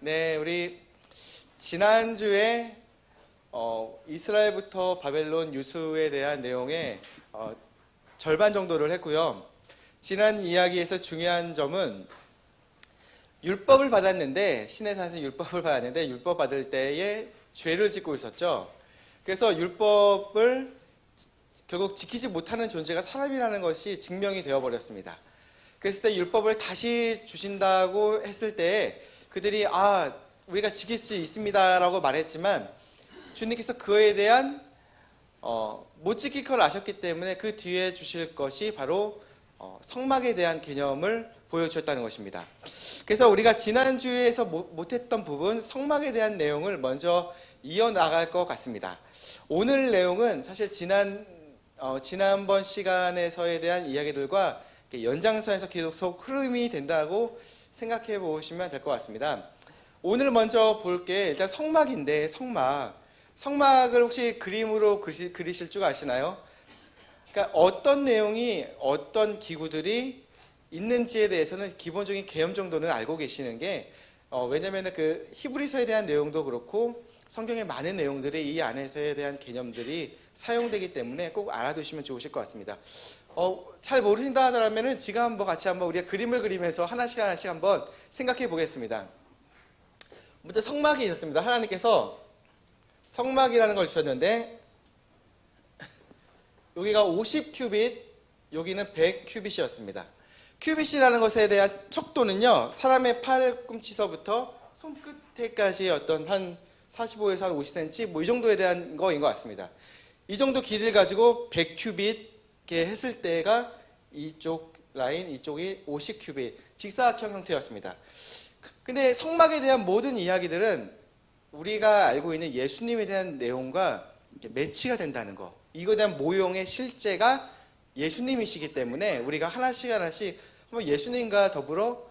네, 우리 지난주에 이스라엘부터 바벨론 유수에 대한 내용의 절반 정도를 했고요. 지난 이야기에서 중요한 점은 율법을 받았는데, 신의 산에서 율법을 받았는데 율법 받을 때에 죄를 짓고 있었죠. 그래서 율법을 결국 지키지 못하는 존재가 사람이라는 것이 증명이 되어버렸습니다. 그랬을 때 율법을 다시 주신다고 했을 때 그들이 우리가 지킬 수 있습니다 라고 말했지만, 주님께서 그에 대한 못 지킬 걸 아셨기 때문에 그 뒤에 주실 것이 바로 성막에 대한 개념을 보여주셨다는 것입니다. 그래서 우리가 지난주에서 못했던 부분, 성막에 대한 내용을 먼저 이어나갈 것 같습니다. 오늘 내용은 사실 지난번 시간에서에 대한 이야기들과 연장선에서 계속 흐름이 된다고 생각해 보시면 될 것 같습니다. 오늘 먼저 볼 게 일단 성막인데, 성막을 혹시 그림으로 그리실 줄 아시나요? 그러니까 어떤 내용이, 어떤 기구들이 있는지에 대해서는 기본적인 개념 정도는 알고 계시는 게, 왜냐하면 그 히브리서에 대한 내용도 그렇고 성경의 많은 내용들이 이 안에서에 대한 개념들이 사용되기 때문에 꼭 알아두시면 좋으실 것 같습니다. 잘 모르신다 하더라면 지금 한번 같이 우리가 그림을 그리면서 하나씩 한번 생각해 보겠습니다. 먼저 성막이 있었습니다. 하나님께서 성막이라는 걸 주셨는데, 여기가 50큐빗, 여기는 100큐빗이었습니다. 큐빗이라는 것에 대한 척도는요, 사람의 팔꿈치서부터 손끝에까지 어떤 한 45에서 한 50cm 뭐 이 정도에 대한 거인 것 같습니다. 이 정도 길이를 가지고 100큐빗 이렇게 했을 때가 이쪽 라인, 이쪽이 50큐빗, 직사각형 형태였습니다. 근데 성막에 대한 모든 이야기들은 우리가 알고 있는 예수님에 대한 내용과 매치가 된다는 거, 이거에 대한 모형의 실제가 예수님이시기 때문에 우리가 하나씩 한번 예수님과 더불어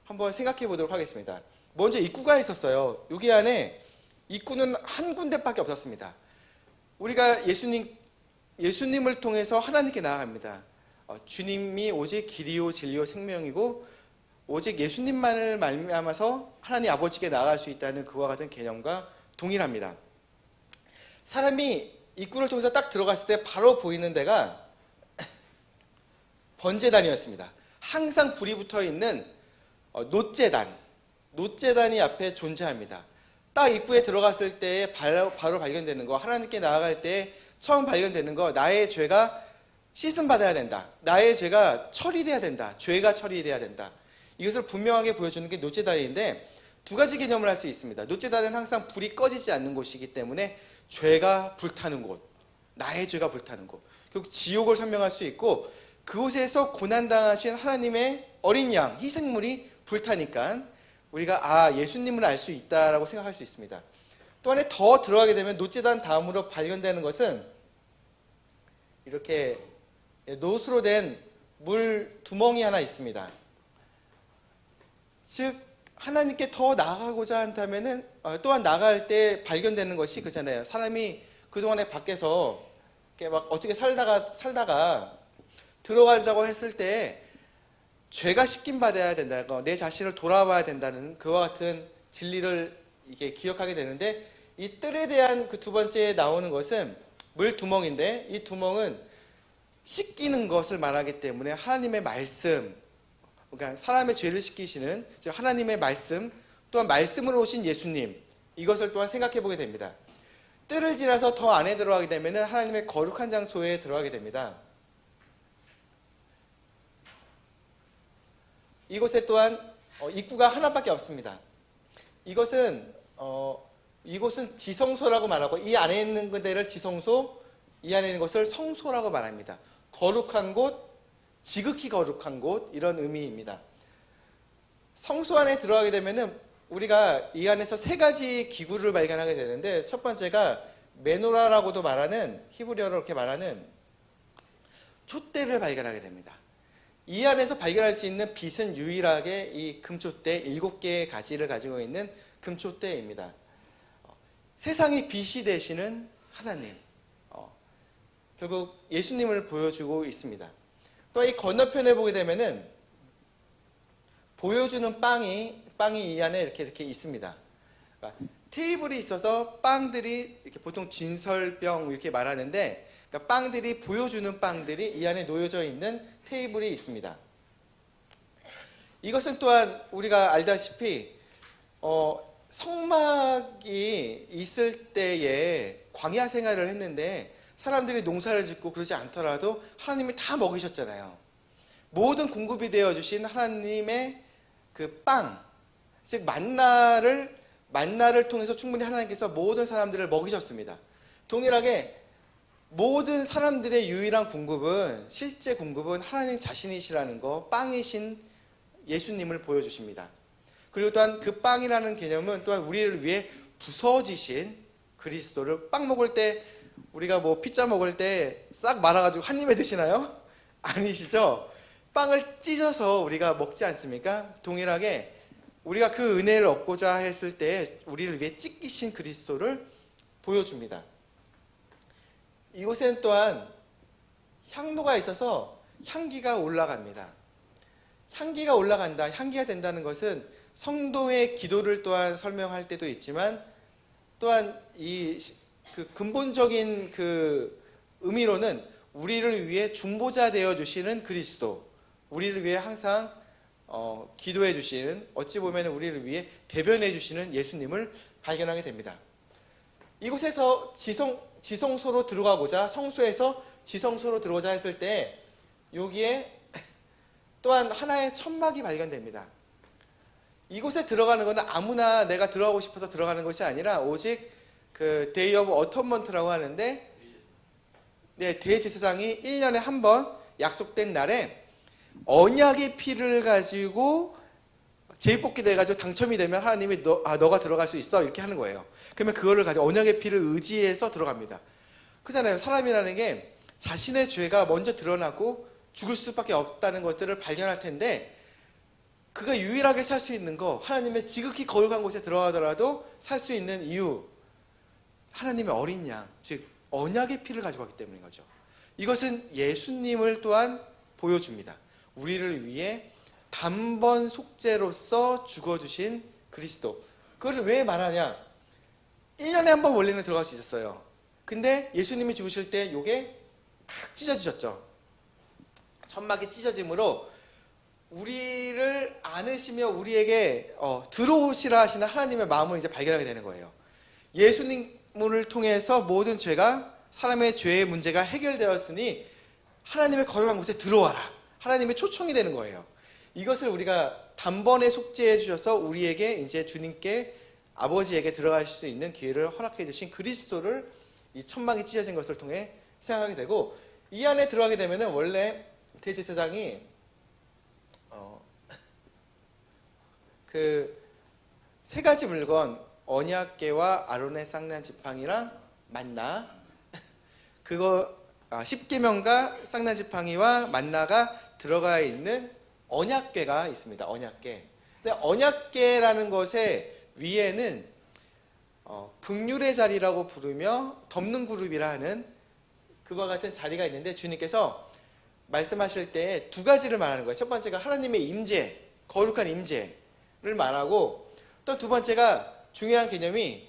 한번 생각해 보도록 하겠습니다. 먼저 입구가 있었어요. 여기 안에 입구는 한 군데밖에 없었습니다. 우리가 예수님을 통해서 하나님께 나아갑니다. 주님이 오직 길이요 진리요 생명이고 오직 예수님만을 말미암아서 하나님 아버지께 나아갈 수 있다는 그와 같은 개념과 동일합니다. 사람이 입구를 통해서 딱 들어갔을 때 바로 보이는 데가 번제단이었습니다. 항상 불이 붙어 있는 놋제단이 앞에 존재합니다. 딱 입구에 들어갔을 때 바로 발견되는 거, 하나님께 나아갈 때 처음 발견되는 거, 나의 죄가 씻음받아야 된다, 나의 죄가 처리돼야 된다, 죄가 처리돼야 된다, 이것을 분명하게 보여주는 게 놋제단인데, 두 가지 개념을 할 수 있습니다. 놋제단은 항상 불이 꺼지지 않는 곳이기 때문에 죄가 불타는 곳, 나의 죄가 불타는 곳, 결국 지옥을 설명할 수 있고, 그곳에서 고난당하신 하나님의 어린 양, 희생물이 불타니까 우리가 예수님을 알 수 있다라고 생각할 수 있습니다. 또 안에 더 들어가게 되면 놋제단 다음으로 발견되는 것은 이렇게 놋으로 된 물 두멍이 하나 있습니다. 즉 하나님께 더 나아가고자 한다면은 또한 나갈 때 발견되는 것이 그잖아요. 사람이 그동안에 밖에서 이렇게 막 어떻게 살다가 들어가자고 했을 때 죄가 씻김 받아야 된다는 거, 내 자신을 돌아봐야 된다는 그와 같은 진리를 이게 기억하게 되는데, 이 뜰에 대한 그 두 번째에 나오는 것은 물 두멍인데, 이 두멍은 씻기는 것을 말하기 때문에 하나님의 말씀, 그러니까 사람의 죄를 씻기시는 즉 하나님의 말씀, 또한 말씀으로 오신 예수님, 이것을 또한 생각해 보게 됩니다. 뜰을 지나서 더 안에 들어가게 되면 하나님의 거룩한 장소에 들어가게 됩니다. 이곳에 또한 입구가 하나밖에 없습니다. 이곳은 지성소라고 말하고, 이 안에 있는 그대를 지성소, 이 안에 있는 것을 성소라고 말합니다. 거룩한 곳, 지극히 거룩한 곳, 이런 의미입니다. 성소 안에 들어가게 되면은 우리가 이 안에서 세 가지 기구를 발견하게 되는데, 첫 번째가 메노라라고도 말하는, 히브리어로 이렇게 말하는 촛대를 발견하게 됩니다. 이 안에서 발견할 수 있는 빛은 유일하게 이 금촛대, 7개의 가지를 가지고 있는 금촛대입니다. 세상의 빛이 되시는 하나님, 결국 예수님을 보여주고 있습니다. 또 이 건너편에 보게 되면은 보여주는 빵이 빵이 이 안에 이렇게 있습니다. 그러니까 테이블이 있어서 빵들이 이렇게 보통 진설병 이렇게 말하는데, 그러니까 빵들이 보여주는 빵들이 이 안에 놓여져 있는 테이블이 있습니다. 이것은 또한 우리가 알다시피 성막이 있을 때에 광야 생활을 했는데 사람들이 농사를 짓고 그러지 않더라도 하나님이 다 먹이셨잖아요. 모든 공급이 되어 주신 하나님의 그 빵, 즉 만나를 통해서 충분히 하나님께서 모든 사람들을 먹이셨습니다. 동일하게 모든 사람들의 유일한 공급은, 실제 공급은 하나님 자신이시라는 거, 빵이신 예수님을 보여주십니다. 그리고 또한 그 빵이라는 개념은 또한 우리를 위해 부서지신 그리스도를, 빵 먹을 때 우리가 뭐 피자 먹을 때 싹 말아가지고 한 입에 드시나요? 아니시죠? 빵을 찢어서 우리가 먹지 않습니까? 동일하게 우리가 그 은혜를 얻고자 했을 때 우리를 위해 찢기신 그리스도를 보여줍니다. 이곳에는 또한 향로가 있어서 향기가 올라갑니다. 향기가 올라간다, 향기가 된다는 것은 성도의 기도를 또한 설명할 때도 있지만, 또한 그 근본적인 그 의미로는 우리를 위해 중보자 되어 주시는 그리스도, 우리를 위해 항상 기도해 주시는, 어찌 보면 우리를 위해 대변해 주시는 예수님을 발견하게 됩니다. 이곳에서 지성소로 들어가고자, 성소에서 지성소로 들어오자 했을 때 여기에 또한 하나의 천막이 발견됩니다. 이곳에 들어가는 것은 아무나 내가 들어가고 싶어서 들어가는 것이 아니라 오직 그 데이 오브 어텀먼트라고 하는데, 네, 대제사장이 1년에 한 번 약속된 날에 언약의 피를 가지고 제비뽑기 돼가지고 당첨이 되면 하나님이 너가 들어갈 수 있어 이렇게 하는 거예요. 그러면 그거를 가지고 언약의 피를 의지해서 들어갑니다. 그렇잖아요. 사람이라는 게 자신의 죄가 먼저 드러나고 죽을 수밖에 없다는 것들을 발견할 텐데, 그가 유일하게 살 수 있는 거, 하나님의 지극히 거룩한 곳에 들어가더라도 살 수 있는 이유, 하나님의 어린 양, 즉 언약의 피를 가지고 왔기 때문인 거죠. 이것은 예수님을 또한 보여줍니다. 우리를 위해 단번 속죄로서 죽어주신 그리스도. 그것을 왜 말하냐? 1년에 한 번 원래는 들어갈 수 있었어요. 근데 예수님이 죽으실 때 요게 팍 찢어지셨죠. 천막이 찢어짐으로 우리를 안으시며 우리에게 들어오시라 하시는 하나님의 마음을 이제 발견하게 되는 거예요. 예수님을 통해서 모든 죄가, 사람의 죄의 문제가 해결되었으니 하나님의 거룩한 곳에 들어와라, 하나님의 초청이 되는 거예요. 이것을 우리가 단번에 속죄해 주셔서 우리에게 이제 주님께, 아버지에게 들어갈 수 있는 기회를 허락해 주신 그리스도를 이 천막이 찢어진 것을 통해 생각하게 되고, 이 안에 들어가게 되면은 원래 대제사장이 그 세 가지 물건, 언약궤와 아론의 쌍난 지팡이랑 만나, 그거 십계명과 쌍난 지팡이와 만나가 들어가 있는 언약궤가 있습니다. 언약궤. 근데 언약궤라는 것의 위에는 긍휼의 자리라고 부르며 덮는 그룹이라 하는 그와 같은 자리가 있는데, 주님께서 말씀하실 때 두 가지를 말하는 거예요. 첫 번째가 하나님의 임재, 거룩한 임재를 말하고, 또 두 번째가 중요한 개념이,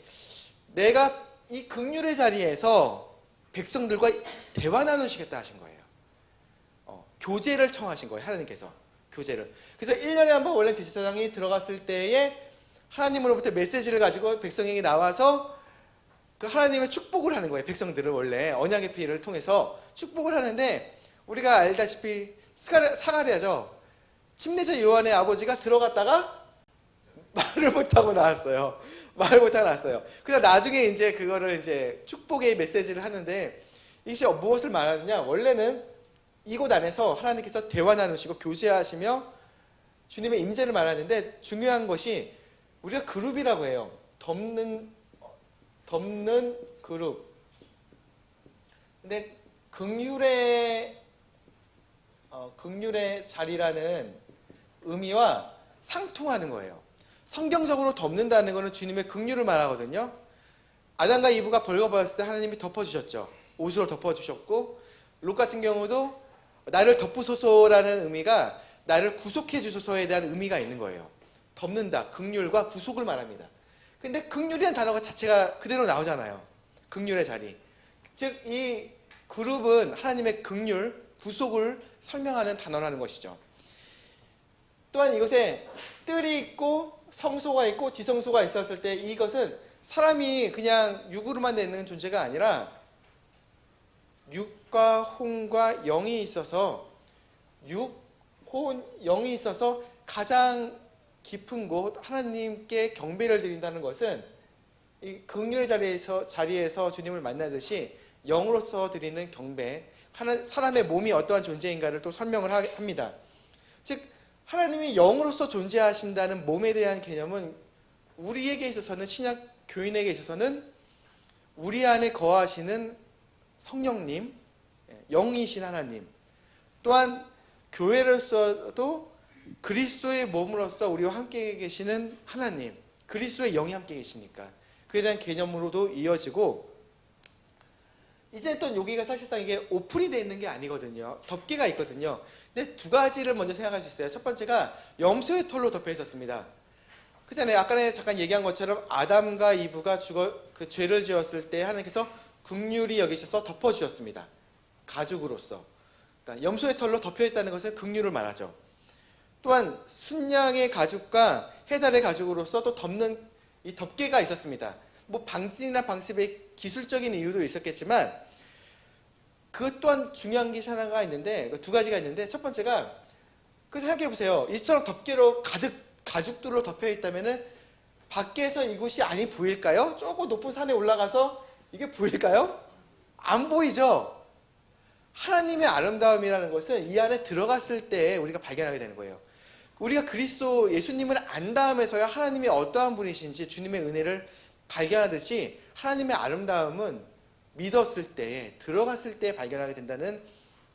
내가 이 긍휼의 자리에서 백성들과 대화 나누시겠다 하신 거예요. 교제를 청하신 거예요. 하나님께서 교제를. 그래서 1년에 한 번 원래 제사장이 들어갔을 때에 하나님으로부터 메시지를 가지고 백성에게 나와서 그 하나님의 축복을 하는 거예요. 백성들을 원래 언약의 피를 통해서 축복을 하는데, 우리가 알다시피 사가랴죠. 침례자 요한의 아버지가 들어갔다가 말을 못하고 나왔어요. 말을 못하고 나왔어요. 그래서 나중에 이제 그거를 이제 축복의 메시지를 하는데, 이것이 무엇을 말하느냐? 원래는 이곳 안에서 하나님께서 대화 나누시고 교제하시며 주님의 임재를 말하는데, 중요한 것이 우리가 그룹이라고 해요. 덮는 그룹. 근데 긍휼의 자리라는 의미와 상통하는 거예요. 성경적으로 덮는다는 것은 주님의 긍휼을 말하거든요. 아담과 이브가 벌거벗었을 때 하나님이 덮어주셨죠. 옷으로 덮어주셨고, 롯 같은 경우도 나를 덮으소서라는 의미가 나를 구속해 주소서에 대한 의미가 있는 거예요. 덮는다, 긍휼과 구속을 말합니다. 근데 긍휼이라는 단어가 자체가 그대로 나오잖아요. 긍휼의 자리. 즉 이 그룹은 하나님의 긍휼, 구속을 설명하는 단어라는 것이죠. 또한 이것에 뜰이 있고 성소가 있고 지성소가 있었을 때 이것은 사람이 그냥 육으로만 되는 존재가 아니라 육과 혼과 영이 있어서 육, 혼, 영이 있어서 가장 깊은 곳 하나님께 경배를 드린다는 것은 이 긍휼의 자리에서 주님을 만나듯이 영으로서 드리는 경배, 사람의 몸이 어떠한 존재인가를 또 설명을 합니다. 즉 하나님이 영으로서 존재하신다는 몸에 대한 개념은 우리에게 있어서는, 신약 교인에게 있어서는 우리 안에 거하시는 성령님, 영이신 하나님, 또한 교회로서도 그리스도의 몸으로서 우리와 함께 계시는 하나님, 그리스도의 영이 함께 계시니까 그에 대한 개념으로도 이어지고, 이제 또 여기가 사실상 이게 오픈이 되어 있는 게 아니거든요. 덮개가 있거든요. 근데 두 가지를 먼저 생각할 수 있어요. 첫 번째가 염소의 털로 덮여 있었습니다. 그잖아요. 아까 잠깐 얘기한 것처럼 아담과 이브가 그 죄를 지었을 때 하나님께서 긍휼히 여기셔서 덮어주셨습니다. 가죽으로서. 그러니까 염소의 털로 덮여 있다는 것은 긍휼을 말하죠. 또한 순양의 가죽과 해달의 가죽으로서 또 덮는 이 덮개가 있었습니다. 뭐 방진이나 방습의 기술적인 이유도 있었겠지만 그것 또한 중요한 게 하나가 있는데, 두 가지가 있는데, 첫 번째가 그 생각해 보세요. 이처럼 덮개로 가득 가죽들로 덮여 있다면은 밖에서 이곳이 아니 보일까요? 조금 높은 산에 올라가서 이게 보일까요? 안 보이죠. 하나님의 아름다움이라는 것은 이 안에 들어갔을 때 우리가 발견하게 되는 거예요. 우리가 그리스도 예수님을 안 다음에서야 하나님이 어떠한 분이신지 주님의 은혜를 발견하듯이 하나님의 아름다움은 믿었을 때, 들어갔을 때 발견하게 된다는,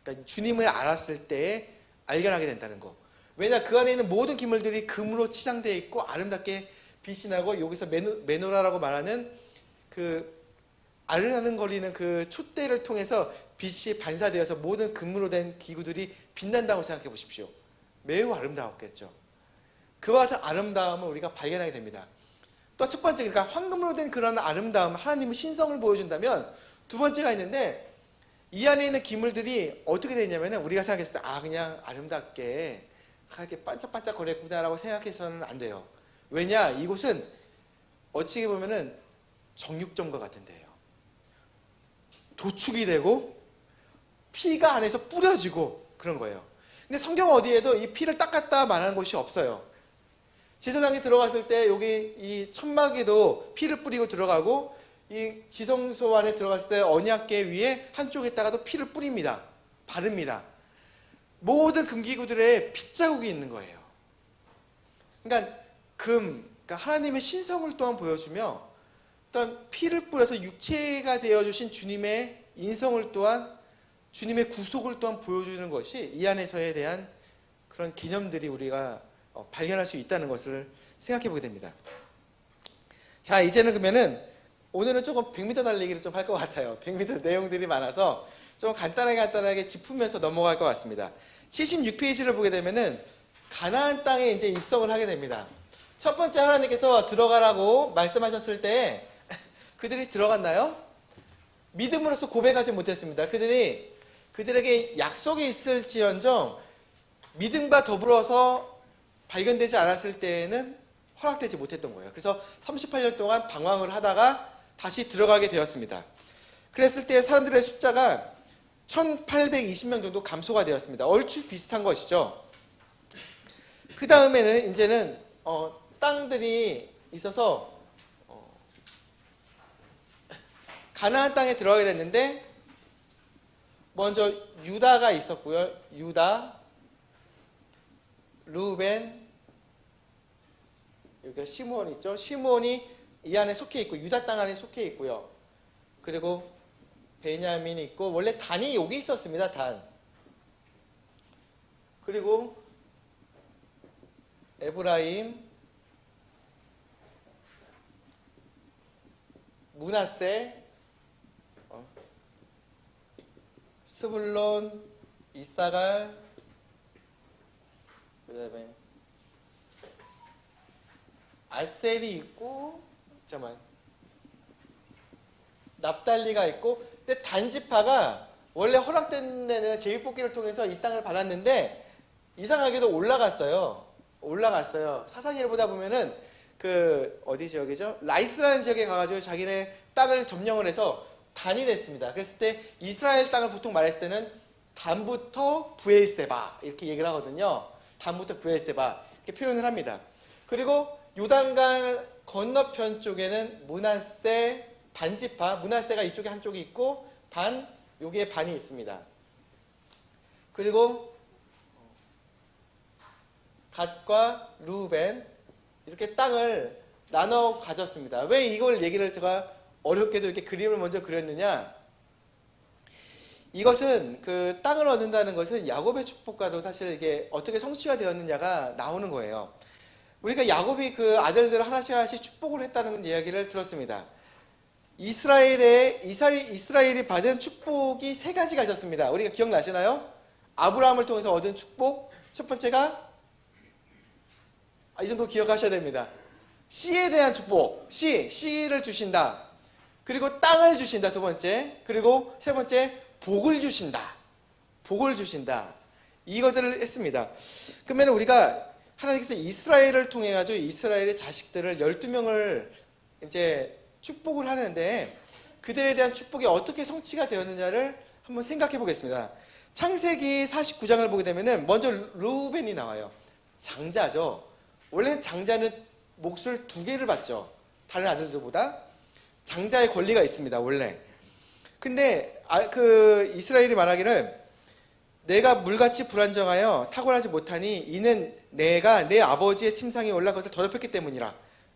그러니까 주님을 알았을 때 발견하게 된다는 거. 왜냐, 그 안에 있는 모든 기물들이 금으로 치장되어 있고 아름답게 빛이 나고, 여기서 메노라라고 말하는 그 아른아른거리는 그 촛대를 통해서 빛이 반사되어서 모든 금으로 된 기구들이 빛난다고 생각해 보십시오. 매우 아름다웠겠죠. 그와 같은 아름다움을 우리가 발견하게 됩니다. 또 첫 번째, 그러니까 황금으로 된 그런 아름다움, 하나님의 신성을 보여준다면, 두 번째가 있는데, 이 안에 있는 기물들이 어떻게 되냐면은 우리가 생각했을 때 그냥 아름답게 이렇게 반짝반짝 거렸구나라고 생각해서는 안 돼요. 왜냐, 이곳은 어찌 보면은 정육점과 같은 데예요. 도축이 되고 피가 안에서 뿌려지고 그런 거예요. 근데 성경 어디에도 이 피를 닦았다 말하는 곳이 없어요. 제사장이 들어갔을 때 여기 이 천막에도 피를 뿌리고 들어가고, 이 지성소 안에 들어갔을 때 언약궤 위에 한쪽에다가도 피를 뿌립니다. 바릅니다. 모든 금기구들에 핏자국이 있는 거예요. 그러니까 그러니까 하나님의 신성을 또한 보여주며, 또한 피를 뿌려서 육체가 되어주신 주님의 인성을 또한, 주님의 구속을 또한 보여주는 것이 이 안에서에 대한 그런 개념들이 우리가 발견할 수 있다는 것을 생각해 보게 됩니다. 자, 이제는 그러면은 오늘은 조금 100m 달리기를 좀 할 것 같아요. 100m 내용들이 많아서 좀 간단하게 짚으면서 넘어갈 것 같습니다. 76페이지를 보게 되면은 가나안 땅에 이제 입성을 하게 됩니다. 첫 번째, 하나님께서 들어가라고 말씀하셨을 때 그들이 들어갔나요? 믿음으로써 고백하지 못했습니다. 그들에게 약속이 있을지언정 믿음과 더불어서 발견되지 않았을 때에는 허락되지 못했던 거예요. 그래서 38년 동안 방황을 하다가 다시 들어가게 되었습니다. 그랬을 때 사람들의 숫자가 1820명 정도 감소가 되었습니다. 얼추 비슷한 것이죠. 그 다음에는 이제는 땅들이 있어서 가나안 땅에 들어가게 됐는데, 먼저 유다가 있었고요. 유다, 루벤, 여기가 시므온 있죠. 시므온이 이 안에 속해 있고, 유다 땅 안에 속해 있고요. 그리고 베냐민이 있고, 원래 단이 여기 있었습니다. 단. 그리고 에브라임, 므낫세, 스불론, 이사갈, 그 다음에 아셀이 있고, 잠깐만, 납달리가 있고, 근데 단지파가 원래 허락된 데는 제비뽑기를 통해서 이 땅을 받았는데 이상하게도 올라갔어요. 사사기를 보다 보면은 그 어디 지역이죠? 라이스라는 지역에 가가지고 자기네 땅을 점령을 해서 단이 됐습니다. 그랬을 때 이스라엘 땅을 보통 말했을 때는 단부터 브엘세바 이렇게 얘기를 하거든요. 단부터 브엘세바 이렇게 표현을 합니다. 그리고 요단강 건너편 쪽에는 므낫세 반지파, 므낫세가 이쪽에 한쪽이 있고 여기에 반이 있습니다. 그리고 갓과 루벤 이렇게 땅을 나눠 가졌습니다. 왜 이걸 얘기를 제가 어렵게도 이렇게 그림을 먼저 그렸느냐? 이것은 그 땅을 얻는다는 것은 야곱의 축복과도 사실 이게 어떻게 성취가 되었느냐가 나오는 거예요. 우리가 야곱이 그 아들들을 하나씩 축복을 했다는 이야기를 들었습니다. 이스라엘이 받은 축복이 세 가지가 있었습니다. 우리가 기억나시나요? 아브라함을 통해서 얻은 축복 첫 번째가 이 정도 기억하셔야 됩니다. 씨에 대한 축복, 씨를 주신다. 그리고 땅을 주신다, 두 번째. 그리고 세 번째, 복을 주신다. 이것들을 했습니다. 그러면 우리가 하나님께서 이스라엘을 통해 가지고 이스라엘의 자식들을 12명을 이제 축복을 하는데 그들에 대한 축복이 어떻게 성취가 되었느냐를 한번 생각해 보겠습니다. 창세기 49장을 보게 되면은 먼저 루벤이 나와요. 장자죠. 원래 장자는 몫을 2개를 받죠. 다른 아들들보다 장자의 권리가 있습니다. 원래. 근데 그 이스라엘이 말하기를 내가 물같이 불안정하여 탁월하지 못하니 이는 내가 내 아버지의 침상에 올라 그것을 더럽혔기 때문이라.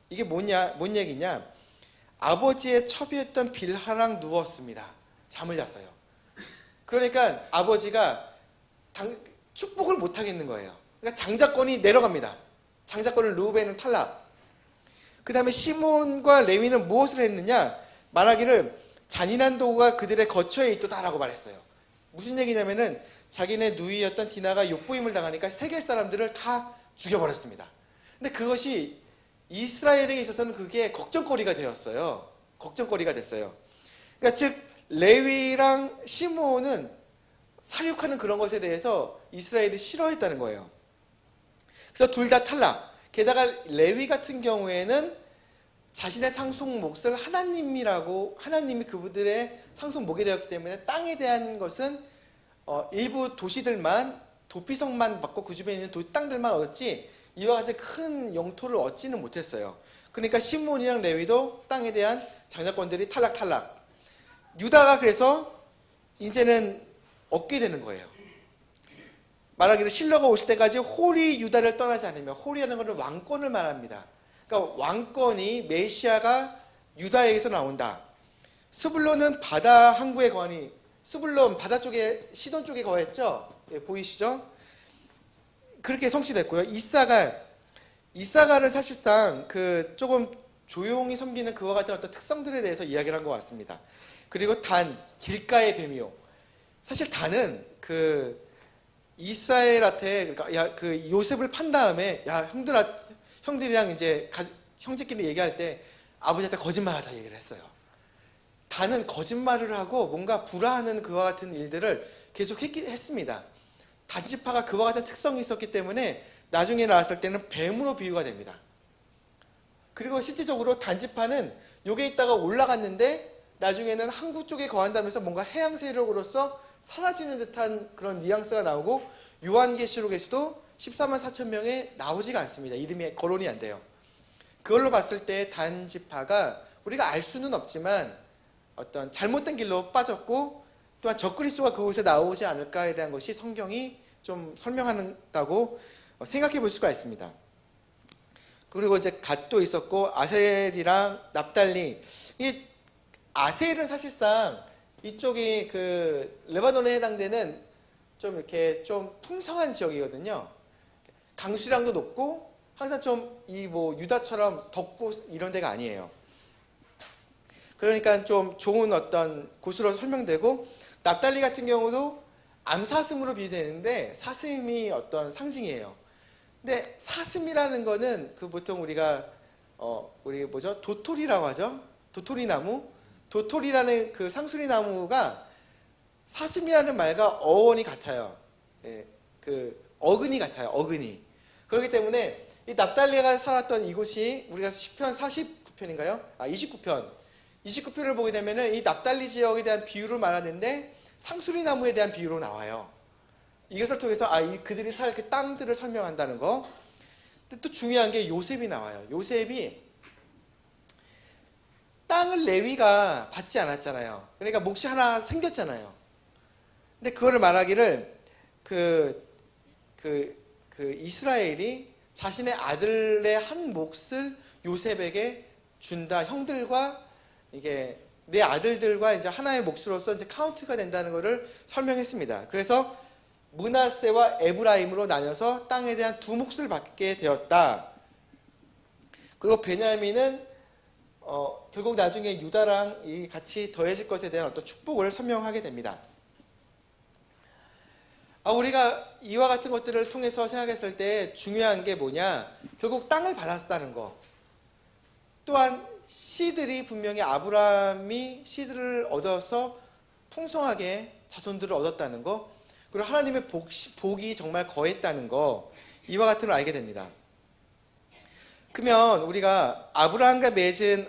이게 뭔 얘기냐? 아버지의 첩이었던 빌하랑 누웠습니다. 잠을 잤어요. 그러니까 아버지가 축복을 못 하겠는 거예요. 그러니까 장자권이 내려갑니다. 장자권을 루벤은 탈락. 그 다음에 시몬과 레위는 무엇을 했느냐? 말하기를 잔인한 도구가 그들의 거처에 있도다라고 말했어요. 무슨 얘기냐면은 자기네 누이였던 디나가 욕보임을 당하니까 세겔 사람들을 다 죽여버렸습니다. 근데 그것이 이스라엘에게 있어서는 그게 걱정거리가 되었어요. 걱정거리가 됐어요. 그러니까 즉 레위랑 시므온은 살육하는 그런 것에 대해서 이스라엘이 싫어했다는 거예요. 그래서 둘 다 탈락. 게다가 레위 같은 경우에는 자신의 상속 몫을 하나님이 그분들의 상속 몫이 되었기 때문에 땅에 대한 것은 일부 도시들만 도피성만 받고 그 주변에 있는 땅들만 얻었지 이와 같이 큰 영토를 얻지는 못했어요. 그러니까 시므온이랑 레위도 땅에 대한 장자권들이 탈락. 유다가 그래서 이제는 얻게 되는 거예요. 말하기를 실로가 오실 때까지 홀이 유다를 떠나지 않으며, 홀이라는 것은 왕권을 말합니다. 그러니까 왕권이 메시아가 유다에게서 나온다. 스불론은 바다 항구에 거하니, 스불론 바다 쪽에 시돈 쪽에 거했죠. 예, 보이시죠? 그렇게 성취됐고요. 이사갈은 사실상 그 조금 조용히 섬기는 그와 같은 어떤 특성들에 대해서 이야기를 한 것 같습니다. 그리고 단, 길가의 뱀이요. 사실 단은 그 이스라엘한테, 그러니까 그 요셉을 판 다음에 형들이랑 이제 형제끼리 얘기할 때 아버지한테 거짓말하자 얘기를 했어요. 단은 거짓말을 하고 뭔가 불화하는 그와 같은 일들을 계속 했습니다. 단지파가 그와 같은 특성이 있었기 때문에 나중에 나왔을 때는 뱀으로 비유가 됩니다. 그리고 실질적으로 단지파는 요게 있다가 올라갔는데 나중에는 항구 쪽에 거한다면서 뭔가 해양 세력으로서 사라지는 듯한 그런 뉘앙스가 나오고, 요한계시록에서도 14만 4천 명에 나오지가 않습니다. 이름이 거론이 안 돼요. 그걸로 봤을 때 단지파가 우리가 알 수는 없지만 어떤 잘못된 길로 빠졌고, 또한 적그리스도가 그곳에 나오지 않을까에 대한 것이 성경이 좀 설명한다고 생각해 볼 수가 있습니다. 그리고 이제 갓도 있었고 아셀이랑 납달리. 이 아셀은 사실상 이쪽이 그 레바논에 해당되는 좀 이렇게 좀 풍성한 지역이거든요. 강수량도 높고 항상 좀 이 뭐 유다처럼 덥고 이런 데가 아니에요. 그러니까 좀 좋은 어떤 곳으로 설명되고, 납달리 같은 경우도 암사슴으로 비유되는데 사슴이 어떤 상징이에요. 근데 사슴이라는 거는 그 보통 우리가 우리 뭐죠? 도토리라고 하죠. 도토리 나무. 도토리라는 그 상수리 나무가 사슴이라는 말과 어원이 같아요. 예, 그 어근이 같아요. 어근이. 그렇기 때문에 이 납달리가 살았던 이곳이 우리가 시편 49편인가요? 29편. 29편을 보게 되면은 이 납달리 지역에 대한 비유를 말하는데 상수리 나무에 대한 비유로 나와요. 이것을 통해서 그들이 살 그 땅들을 설명한다는 거. 근데 또 중요한 게 요셉이 나와요. 요셉이 땅을 레위가 받지 않았잖아요. 그러니까 몫이 하나 생겼잖아요. 근데 그거를 말하기를 이스라엘이 자신의 아들의 한 몫을 요셉에게 준다. 형들과 이게 내 아들들과 이제 하나의 몫으로서 이제 카운트가 된다는 것을 설명했습니다. 그래서 므낫세와 에브라임으로 나뉘어서 땅에 대한 두 몫을 받게 되었다. 그리고 베냐민은 결국 나중에 유다랑 같이 더해질 것에 대한 어떤 축복을 설명하게 됩니다. 우리가 이와 같은 것들을 통해서 생각했을 때 중요한 게 뭐냐? 결국 땅을 받았다는 거. 또한 씨들이 분명히 아브라함이 씨들을 얻어서 풍성하게 자손들을 얻었다는 거. 그리고 하나님의 복이 정말 거했다는 거. 이와 같은 걸 알게 됩니다. 그러면 우리가 아브라함과 맺은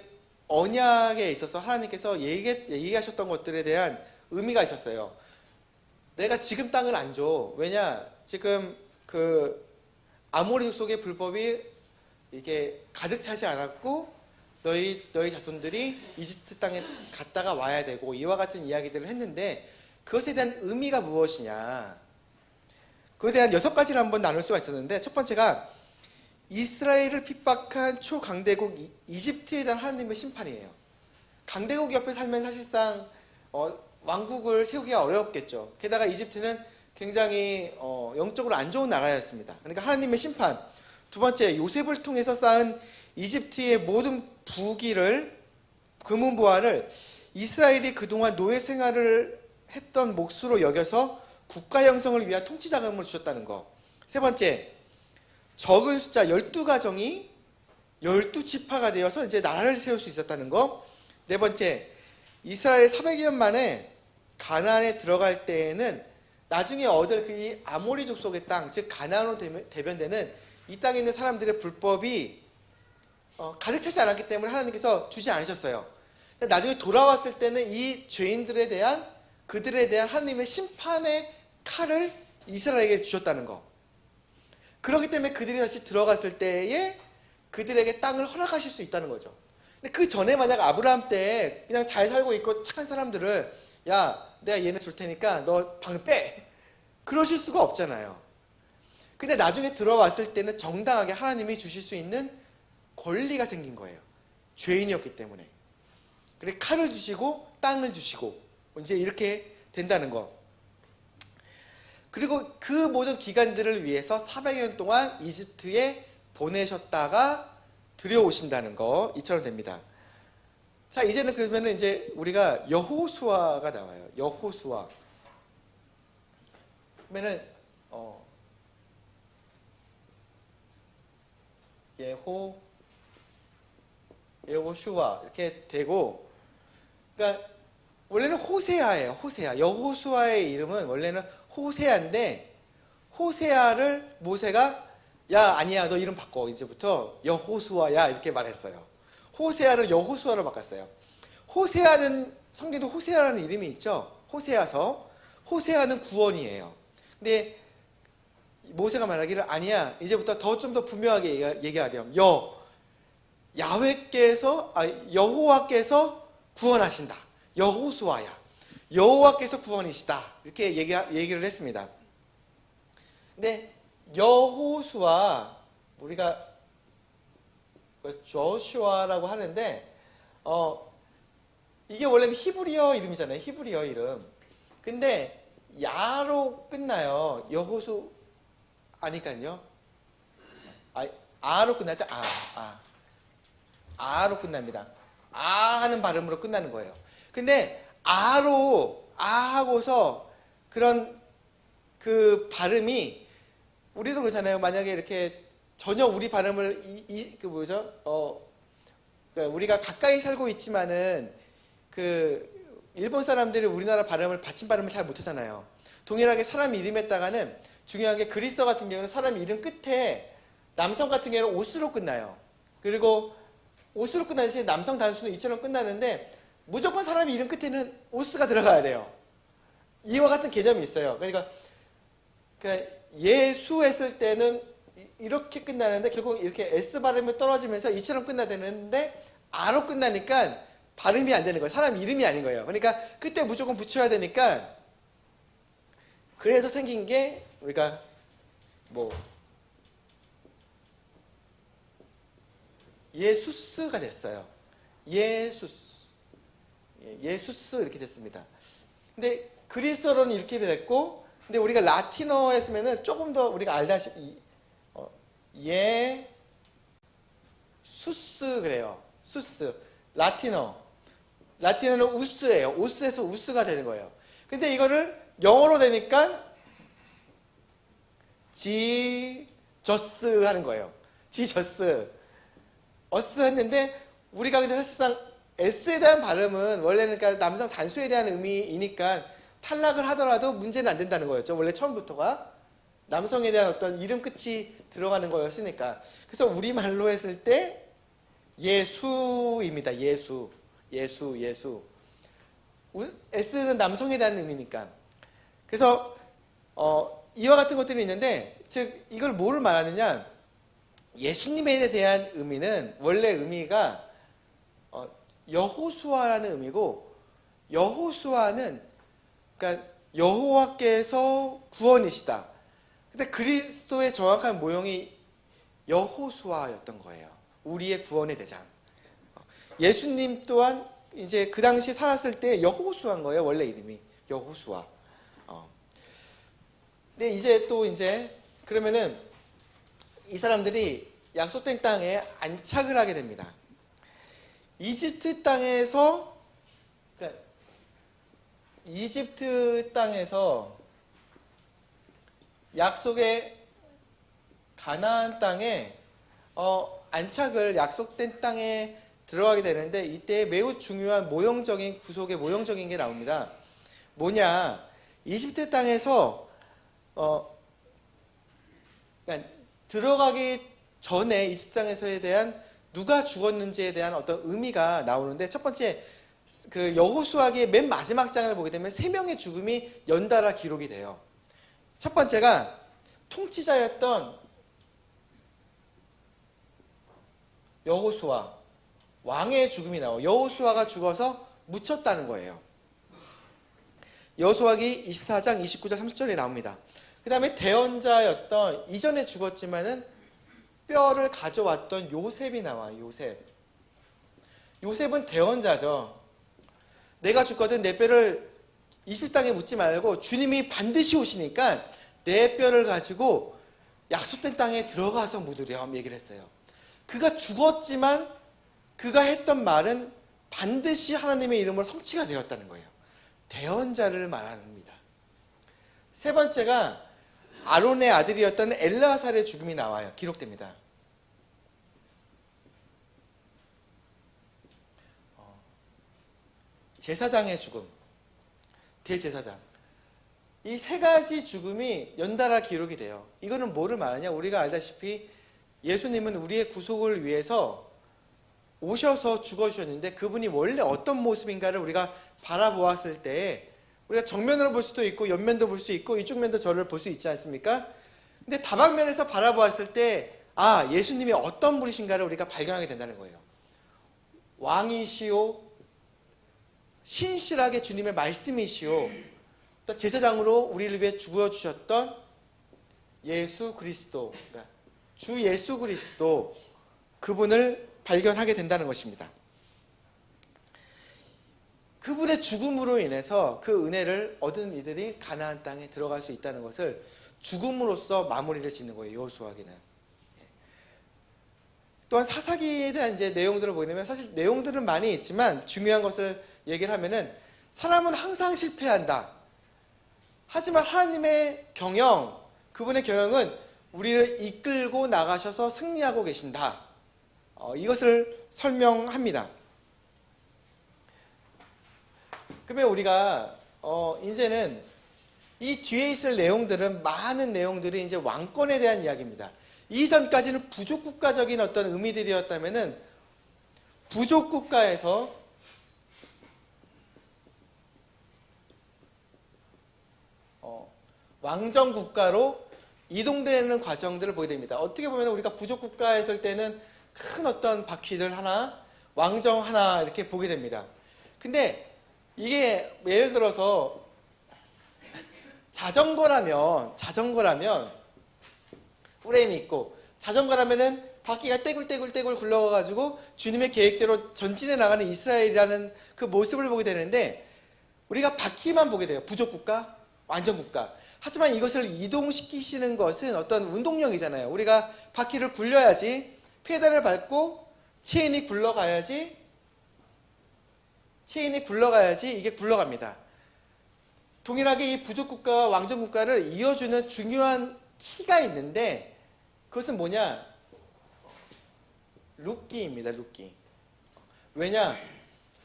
언약에 있어서 하나님께서 얘기하셨던 것들에 대한 의미가 있었어요. 내가 지금 땅을 안 줘. 왜냐? 지금 그 아모리 족속의 불법이 이게 가득 차지 않았고 너희 자손들이 이집트 땅에 갔다가 와야 되고 이와 같은 이야기들을 했는데 그것에 대한 의미가 무엇이냐? 그것에 대한 6가지를 한번 나눌 수가 있었는데 첫 번째가 이스라엘을 핍박한 초강대국 이집트에 대한 하나님의 심판이에요. 강대국 옆에 살면 사실상 왕국을 세우기가 어려웠겠죠. 게다가 이집트는 굉장히 영적으로 안 좋은 나라였습니다. 그러니까 하나님의 심판. 두 번째, 요셉을 통해서 쌓은 이집트의 모든 부귀를, 금은보화를 이스라엘이 그동안 노예 생활을 했던 몫으로 여겨서 국가 형성을 위한 통치 자금을 주셨다는 거. 세 번째, 적은 숫자 12가정이 12지파가 되어서 이제 나라를 세울 수 있었다는 거. 네 번째, 이스라엘 400여 년 만에 가나안에 들어갈 때에는 나중에 얻을 그 아모리 족속의 땅, 즉 가나안으로 대변되는 이 땅에 있는 사람들의 불법이 가득 차지 않았기 때문에 하나님께서 주지 않으셨어요. 나중에 돌아왔을 때는 이 죄인들에 대한 그들에 대한 하나님의 심판의 칼을 이스라엘에게 주셨다는 거. 그렇기 때문에 그들이 다시 들어갔을 때에 그들에게 땅을 허락하실 수 있다는 거죠. 근데 그 전에 만약 아브라함 때 그냥 잘 살고 있고 착한 사람들을 야, 내가 얘네 줄 테니까 너 방 빼. 그러실 수가 없잖아요. 근데 나중에 들어왔을 때는 정당하게 하나님이 주실 수 있는 권리가 생긴 거예요. 죄인이었기 때문에. 그래 칼을 주시고 땅을 주시고 이제 이렇게 된다는 거. 그리고 그 모든 기간들을 위해서 400여 년 동안 이집트에 보내셨다가 들여오신다는 거. 이처럼 됩니다. 자, 이제는 그러면 이제 우리가 여호수아가 나와요. 여호수아. 그러면은 여호슈아 이렇게 되고, 그러니까 원래는 호세아예요. 호세아. 여호수아의 이름은 원래는 호세아인데 호세아를 모세가 야 아니야 너 이름 바꿔 이제부터 여호수아야 이렇게 말했어요. 호세아를 여호수아로 바꿨어요. 호세아는 성경도 호세아라는 이름이 있죠. 호세아서. 호세아는 구원이에요. 근데 모세가 말하기를 아니야 이제부터 좀 더 분명하게 얘기하렴. 여호와께서 구원하신다. 여호수아야. 여호와께서 구원이시다. 이렇게 얘기를 했습니다. 근데 여호수아 우리가 조슈아라고 하는데 이게 원래는 히브리어 이름이잖아요. 히브리어 이름. 근데 야로 끝나요. 여호수 아니까요. 아로 끝나죠. 아로 끝납니다. 아 하는 발음으로 끝나는 거예요. 근데 하고서 그런 그 발음이 우리도 그렇잖아요. 만약에 이렇게 전혀 우리 발음을 그러니까 우리가 가까이 살고 있지만은 일본 사람들이 우리나라 발음을 받침 발음을 잘 못하잖아요. 동일하게 사람 이름에다가는 중요한 게 그리스어 같은 경우는 사람 이름 끝에 남성 같은 경우는 오스로 끝나요. 그리고 오스로 끝나는 대신 남성 단수는 이처럼 끝나는데 무조건 사람 이름 끝에는 오스가 들어가야 돼요. 이와 같은 개념이 있어요. 그러니까 예수 했을 때는 이렇게 끝나는데 결국 이렇게 S 발음이 떨어지면서 이처럼 끝나야 되는데 아로 끝나니까 발음이 안 되는 거예요. 사람 이름이 아닌 거예요. 그러니까 그때 무조건 붙여야 되니까 그래서 생긴 게 우리가 예수스가 됐어요. 예수스 이렇게 됐습니다. 근데 그리스어로는 이렇게 됐고, 근데 우리가 라틴어 했으면은 조금 더 우리가 알다시피 수스 그래요. 수스. 라틴어는 우스예요. 우스에서 우스가 되는 거예요. 근데 이거를 영어로 되니까 지저스 하는 거예요. 지저스. 어스 했는데 우리가 근데 사실상 S에 대한 발음은 원래는 그러니까 남성 단수에 대한 의미이니까 탈락을 하더라도 문제는 안 된다는 거였죠. 원래 처음부터가 남성에 대한 어떤 이름 끝이 들어가는 거였으니까. 그래서 우리말로 했을 때 예수입니다. 예수. S는 남성에 대한 의미니까. 그래서 이와 같은 것들이 있는데, 즉 이걸 뭐를 말하느냐? 예수님에 대한 의미는 원래 의미가 여호수아라는 의미고, 여호수아는 그러니까 여호와께서 구원이시다. 근데 그리스도의 정확한 모형이 여호수아였던 거예요. 우리의 구원의 대장. 예수님 또한 이제 그 당시 살았을 때 여호수아인 거예요. 원래 이름이 여호수아. 근데 이제 그러면은 이 사람들이 약속된 땅에 안착을 하게 됩니다. 이집트 땅에서 약속의 가나안 땅에 안착을 약속된 땅에 들어가게 되는데, 이때 매우 중요한 모형적인 구속의 모형적인 게 나옵니다. 뭐냐? 이집트 땅에서 그러니까 들어가기 전에 이집트 땅에서에 대한 누가 죽었는지에 대한 어떤 의미가 나오는데, 첫 번째 그 여호수아기의 맨 마지막 장을 보게 되면 3명의 죽음이 연달아 기록이 돼요. 첫 번째가 통치자였던 여호수아, 왕의 죽음이 나와요. 여호수아가 죽어서 묻혔다는 거예요. 여호수아기 24장 29절 30절에 나옵니다. 그 다음에 대언자였던, 이전에 죽었지만은 뼈를 가져왔던 요셉이 나와요. 요셉은 대언자죠. 내가 죽거든 내 뼈를 이집트 땅에 묻지 말고 주님이 반드시 오시니까 내 뼈를 가지고 약속된 땅에 들어가서 묻으렴 얘기를 했어요. 그가 죽었지만 그가 했던 말은 반드시 하나님의 이름으로 성취가 되었다는 거예요. 대언자를 말합니다. 세 번째가 아론의 아들이었던 엘르아살의 죽음이 나와요. 기록됩니다. 제사장의 죽음, 대제사장. 이 3가지 죽음이 연달아 기록이 돼요. 이거는 뭐를 말하냐? 우리가 알다시피 예수님은 우리의 구속을 위해서 오셔서 죽어주셨는데, 그분이 원래 어떤 모습인가를 우리가 바라보았을 때 우리가 정면으로 볼 수도 있고 옆면도 볼 수 있고 이쪽 면도 저를 볼 수 있지 않습니까? 근데 다방면에서 바라보았을 때 예수님이 어떤 분이신가를 우리가 발견하게 된다는 거예요. 왕이시오, 신실하게 주님의 말씀이시오, 또 제사장으로 우리를 위해 죽어주셨던 예수 그리스도, 그러니까 주 예수 그리스도, 그분을 발견하게 된다는 것입니다. 그분의 죽음으로 인해서 그 은혜를 얻은 이들이 가나안 땅에 들어갈 수 있다는 것을 죽음으로써 마무리를 짓는 거예요. 여호수아기는. 또한 사사기에 대한 이제 내용들을 보게 되면, 사실 내용들은 많이 있지만 중요한 것을 얘기를 하면은, 사람은 항상 실패한다. 하지만 하나님의 경영, 그분의 경영은 우리를 이끌고 나가셔서 승리하고 계신다. 이것을 설명합니다. 그러면 우리가 이제는 이 뒤에 있을 내용들은 많은 내용들이 이제 왕권에 대한 이야기입니다. 이전까지는 부족 국가적인 어떤 의미들이었다면은 부족 국가에서 왕정 국가로 이동되는 과정들을 보게 됩니다. 어떻게 보면 우리가 부족 국가에 있을 때는 큰 어떤 바퀴들 하나, 왕정 하나 이렇게 보게 됩니다. 근데 이게 예를 들어서 자전거라면 프레임이 있고 자전거라면은 바퀴가 떼굴떼굴 굴러가가지고 주님의 계획대로 전진해 나가는 이스라엘이라는 그 모습을 보게 되는데 우리가 바퀴만 보게 돼요. 부족 국가, 완전 국가. 하지만 이것을 이동시키시는 것은 어떤 운동력이잖아요. 우리가 바퀴를 굴려야지, 페달을 밟고 체인이 굴러가야지 이게 굴러갑니다. 동일하게 이 부족국가와 왕정국가를 이어주는 중요한 키가 있는데 그것은 뭐냐? 룻기입니다. 룻기. 왜냐?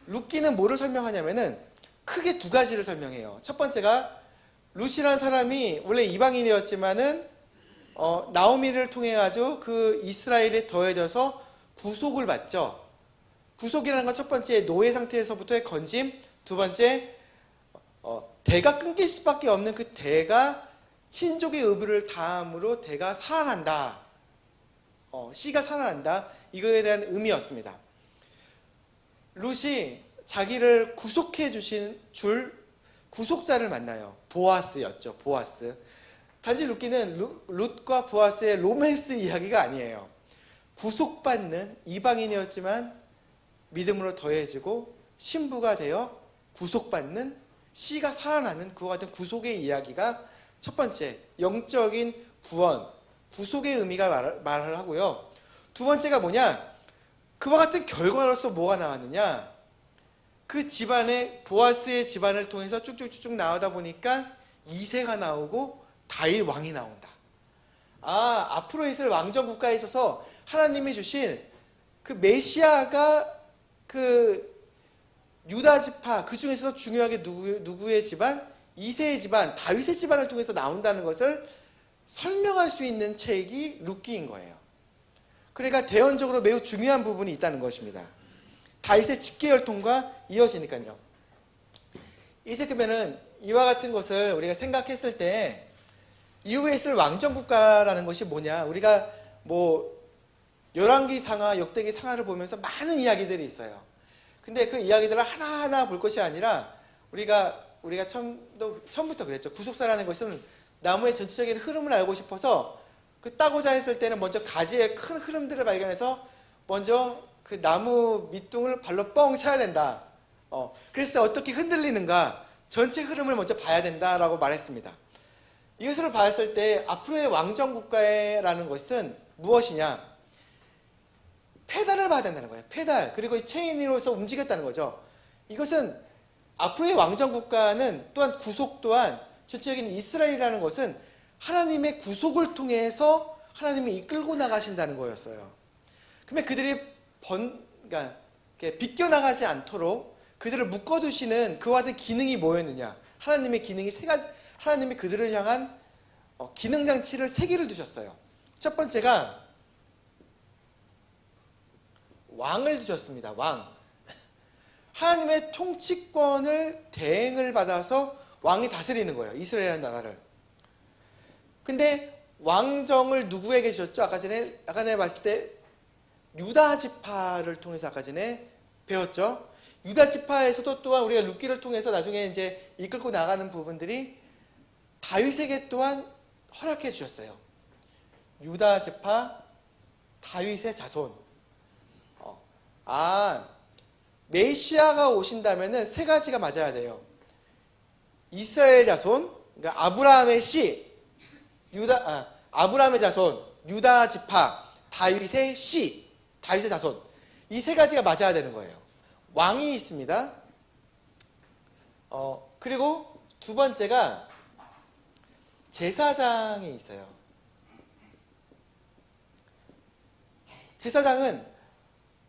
룻기는 뭐를 설명하냐면은 크게 두 가지를 설명해요. 첫 번째가 룻이라는 사람이 원래 이방인이었지만은 나오미를 통해 가지고 그 이스라엘에 더해져서 구속을 받죠. 구속이라는 건 첫 번째 노예 상태에서부터의 건짐, 두 번째 대가 끊길 수밖에 없는 그 대가 친족의 의무를 다함으로 대가 살아난다. 씨가 살아난다. 이거에 대한 의미였습니다. 룻이 자기를 구속해 줄 구속자를 만나요. 보아스였죠. 보아스. 단지 룻과 보아스의 로맨스 이야기가 아니에요. 구속받는 이방인이었지만 믿음으로 더해지고 신부가 되어 구속받는 씨가 살아나는 그와 같은 구속의 이야기가 첫 번째 영적인 구원, 구속의 의미가 말을 하고요. 두 번째가 뭐냐? 그와 같은 결과로서 뭐가 나왔느냐? 그 집안의 보아스의 집안을 통해서 쭉쭉쭉 나오다 보니까 이세가 나오고 다윗 왕이 나온다. 앞으로 있을 왕정 국가에 있어서 하나님이 주신 그 메시아가 그 유다 지파 그 중에서도 중요하게 누구의 집안? 이세의 집안, 다윗의 집안을 통해서 나온다는 것을 설명할 수 있는 책이 룻기인 거예요. 그러니까 대언적으로 매우 중요한 부분이 있다는 것입니다. 다윗의 직계혈통과 이어지니까요. 이제 그러면은 이와 같은 것을 우리가 생각했을 때 이후에 있을 왕정국가라는 것이 뭐냐? 우리가 뭐 열왕기 상하, 역대기 상하를 보면서 많은 이야기들이 있어요. 근데 그 이야기들을 하나하나 볼 것이 아니라 우리가 처음부터 그랬죠. 구속사라는 것은 나무의 전체적인 흐름을 알고 싶어서 그 따고자 했을 때는 먼저 가지의 큰 흐름들을 발견해서 먼저 그 나무 밑둥을 발로 뻥 차야 된다. 그래서 어떻게 흔들리는가 전체 흐름을 먼저 봐야 된다라고 말했습니다. 이것을 봤을 때 앞으로의 왕정국가라는 것은 무엇이냐? 페달을 봐야 된다는 거예요. 페달. 그리고 이 체인으로서 움직였다는 거죠. 이것은 앞으로의 왕정국가는 또한 구속 또한 전체적인 이스라엘이라는 것은 하나님의 구속을 통해서 하나님이 이끌고 나가신다는 거였어요. 그러면 그들이 그러니까 비껴나가지 않도록 그들을 묶어두시는 그와 같은 기능이 뭐였느냐? 하나님의 기능이 세 가지, 하나님이 그들을 향한 기능장치를 세 개를 두셨어요. 첫 번째가 왕을 두셨습니다. 왕. 하나님의 통치권을 대행을 받아서 왕이 다스리는 거예요. 이스라엘이라는 나라를. 근데 왕정을 누구에게 주셨죠? 아까 전에 봤을 때 유다 지파를 통해서 아까 전에 배웠죠. 유다 지파에서도 또한 우리가 룻기를 통해서 나중에 이제 이끌고 나가는 부분들이 다윗에게 또한 허락해 주셨어요. 유다 지파, 다윗의 자손. 메시아가 오신다면은 세 가지가 맞아야 돼요. 이스라엘 자손, 그러니까 아브라함의 씨, 아브라함의 자손, 유다 지파, 다윗의 씨, 다윗의 자손. 이 세 가지가 맞아야 되는 거예요. 왕이 있습니다. 그리고 두 번째가 제사장이 있어요. 제사장은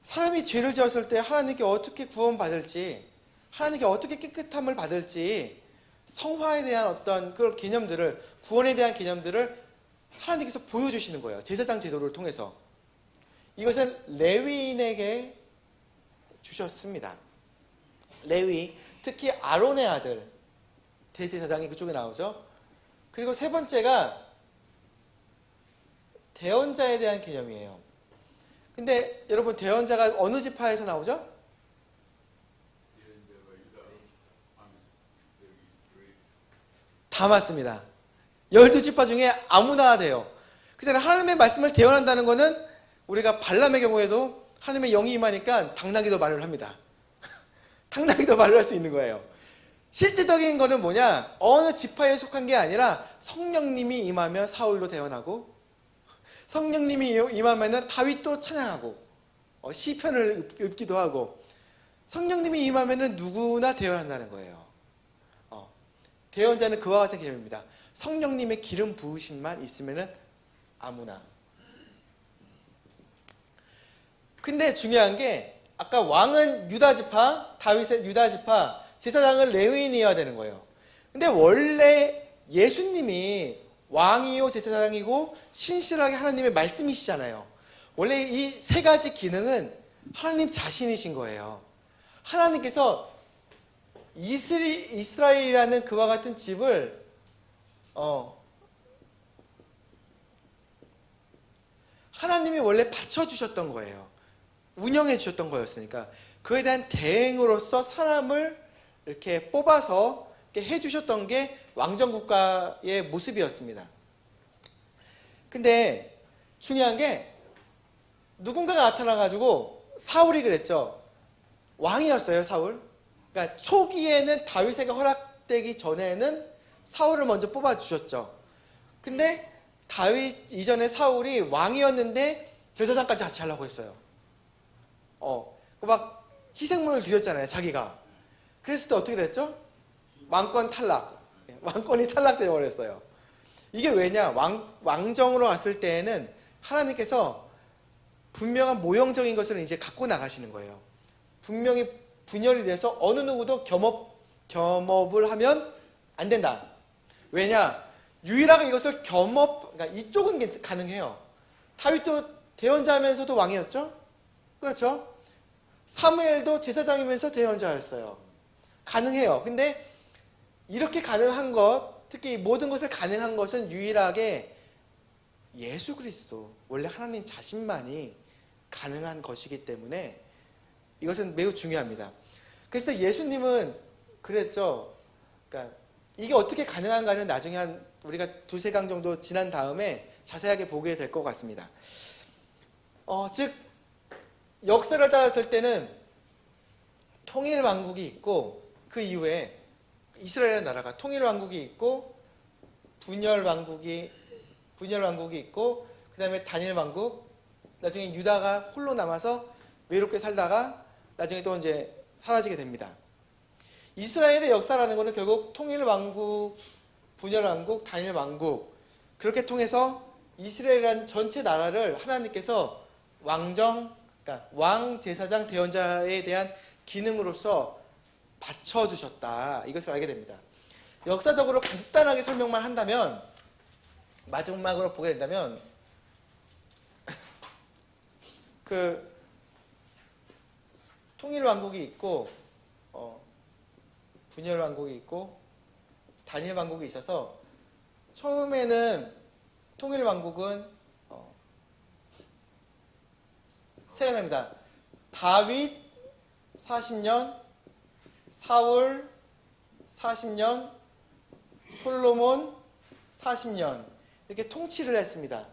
사람이 죄를 지었을 때 하나님께 어떻게 구원받을지, 하나님께 어떻게 깨끗함을 받을지, 성화에 대한 어떤 그런 개념들을, 구원에 대한 개념들을 하나님께서 보여주시는 거예요. 제사장 제도를 통해서. 이것은 레위인에게 주셨습니다. 레위, 특히 아론의 아들, 대제사장이 그쪽에 나오죠. 그리고 세 번째가 대언자에 대한 개념이에요. 근데 여러분, 대언자가 어느 지파에서 나오죠? 다 맞습니다. 12지파 중에 아무나 돼요. 그래서 하나님의 말씀을 대언한다는 것은 우리가 발람의 경우에도 하나님의 영이 임하니까 당나귀도 말을 합니다. 당나귀도 말을 할 수 있는 거예요. 실제적인 거는 뭐냐? 어느 지파에 속한 게 아니라 성령님이 임하면 사울도 대언하고, 성령님이 임하면 다윗도 찬양하고, 시편을 읊기도 하고, 성령님이 임하면 누구나 대언한다는 거예요. 대언자는 그와 같은 개념입니다. 성령님의 기름 부으심만 있으면 아무나. 근데 중요한 게, 아까 왕은 유다지파, 다윗의 유다지파, 제사장은 레위인이어야 되는 거예요. 근데 원래 예수님이 왕이요 제사장이고 신실하게 하나님의 말씀이시잖아요. 원래 이 세 가지 기능은 하나님 자신이신 거예요. 하나님께서 이스라엘이라는 그와 같은 집을 하나님이 원래 받쳐주셨던 거예요. 운영해 주셨던 거였으니까 그에 대한 대행으로서 사람을 이렇게 뽑아서 이렇게 해주셨던 게 왕정국가의 모습이었습니다. 근데 중요한 게 누군가가 나타나가지고, 사울이 그랬죠. 왕이었어요, 사울. 그러니까 초기에는 다윗에게 허락되기 전에는 사울을 먼저 뽑아주셨죠. 근데 다윗 이전에 사울이 왕이었는데 제사장까지 같이 하려고 했어요. 막 희생물을 드렸잖아요, 자기가. 그랬을 때 어떻게 됐죠? 왕권 탈락. 왕권이 탈락되어 버렸어요. 이게 왜냐? 왕정으로 왔을 때에는 하나님께서 분명한 모형적인 것을 이제 갖고 나가시는 거예요. 분명히 분열이 돼서 어느 누구도 겸업을 하면 안 된다. 왜냐? 유일하게 이것을 그러니까 이쪽은 가능해요. 다윗도 대언자면서도 왕이었죠? 그렇죠? 사무엘도 제사장이면서 대언자였어요. 가능해요. 근데 이렇게 가능한 것, 특히 모든 것을 가능한 것은 유일하게 예수 그리스도, 원래 하나님 자신만이 가능한 것이기 때문에 이것은 매우 중요합니다. 그래서 예수님은 그랬죠. 그러니까 이게 어떻게 가능한가는 나중에 우리가 2-3강 정도 지난 다음에 자세하게 보게 될 것 같습니다. 즉 역사를 따랐을 때는 통일 왕국이 있고, 그 이후에 이스라엘 나라가 통일 왕국이 있고, 분열 왕국이 있고, 그 다음에 단일 왕국, 나중에 유다가 홀로 남아서 외롭게 살다가 나중에 또 이제 사라지게 됩니다. 이스라엘의 역사라는 것은 결국 통일 왕국, 분열 왕국, 단일 왕국, 그렇게 통해서 이스라엘이라는 전체 나라를 하나님께서 그러니까 왕, 제사장, 대언자에 대한 기능으로서 받쳐주셨다. 이것을 알게 됩니다. 역사적으로 간단하게 설명만 한다면, 마지막으로 보게 된다면, 그 통일 왕국이 있고, 분열 왕국이 있고, 단일 왕국이 있어서, 처음에는 통일 왕국은 세가입니다. 다윗 40년, 사울 40년, 솔로몬 40년 이렇게 통치를 했습니다.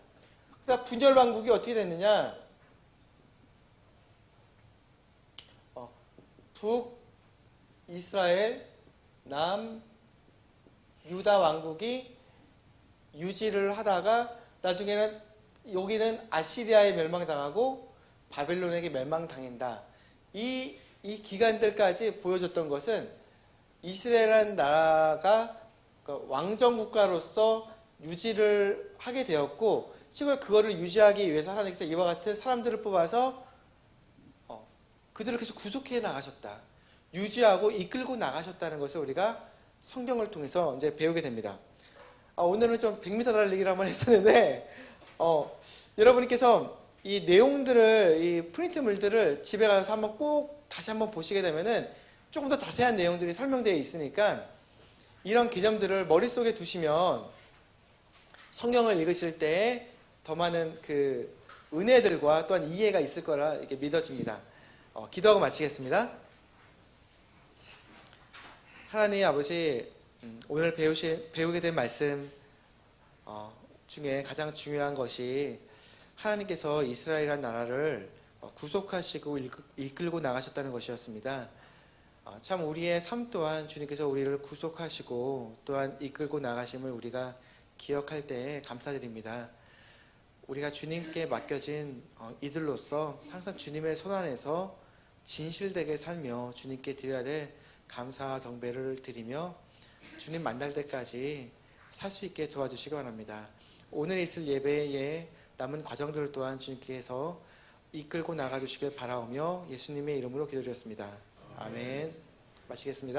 그러니까 분열 왕국이 어떻게 됐느냐? 북 이스라엘, 남 유다 왕국이 유지를 하다가 나중에는 여기는 아시리아에 멸망당하고 바벨론에게 멸망당한다. 이 기간들까지 보여줬던 것은 이스라엘이라는 나라가 왕정 국가로서 유지를 하게 되었고, 시골 그거를 유지하기 위해서 하나님께서 이와 같은 사람들을 뽑아서 그들을 계속 구속해 나가셨다. 유지하고 이끌고 나가셨다는 것을 우리가 성경을 통해서 이제 배우게 됩니다. 오늘은 좀 100m 달리기를 한번 했었는데, 여러분께서 이 내용들을, 이 프린트물들을 집에 가서 한번 꼭 다시 한번 보시게 되면은 조금 더 자세한 내용들이 설명되어 있으니까 이런 개념들을 머릿속에 두시면 성경을 읽으실 때 더 많은 그 은혜들과 또한 이해가 있을 거라 이렇게 믿어집니다. 기도하고 마치겠습니다. 하나님 아버지, 오늘 배우게 된 말씀 중에 가장 중요한 것이 하나님께서 이스라엘이라는 나라를 구속하시고 이끌고 나가셨다는 것이었습니다. 참 우리의 삶 또한 주님께서 우리를 구속하시고 또한 이끌고 나가심을 우리가 기억할 때에 감사드립니다. 우리가 주님께 맡겨진 이들로서 항상 주님의 손 안에서 진실되게 살며 주님께 드려야 될 감사와 경배를 드리며 주님 만날 때까지 살 수 있게 도와주시기 바랍니다. 오늘 있을 예배에 남은 과정들 또한 주님께서 이끌고 나가주시길 바라오며 예수님의 이름으로 기도드렸습니다. 아멘. 마치겠습니다.